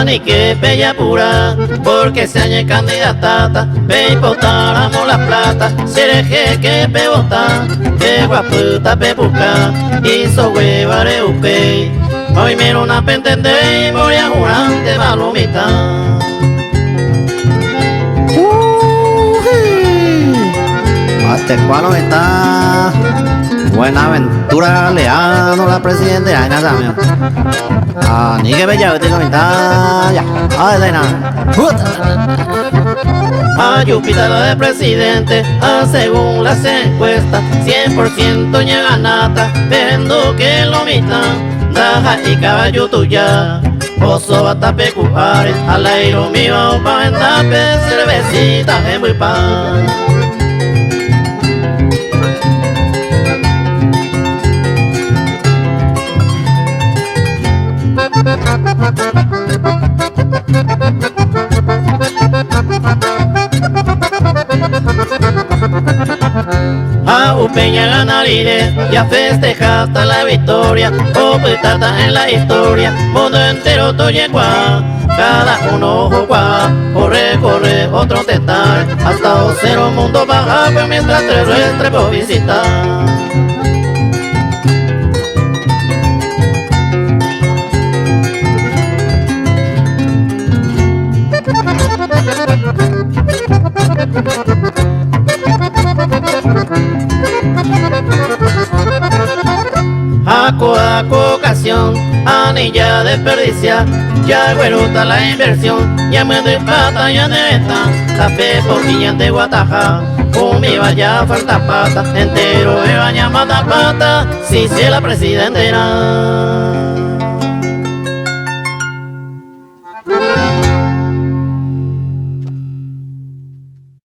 ni que bella pura, porque se añe candidata, ve y botáramos la plata, sereje que pe bota, que guaputa pe busca, y so huevare upe, hoy miro una pentende y voy a jurante malomita. Hasta cuál está Buenaventura Leano la presidenta ay nada mío ni que bella te comenta ya ay de nada A Júpiter de presidente, según las encuestas, 100% llega nata, vendo que lo mitan, daja y caballo tuya, oso bata pecuares, al aire mío pa' vendape, cervecita en muy pan. A Upeña ganaride, ya festejaste la victoria, o petata en la historia, mundo entero toye cuá, cada uno ojo cuá, corre, corre, otro tentar, hasta cero mundo baja, pues mientras terrestre por visitar. Aco ocasión, anilla desperdicia, ya güeruta la inversión, ya me doy pata, ya de esta, tapé poquilla de guataja, con mi vaya falta pata, entero me baña mata pata, si se la presidenta era.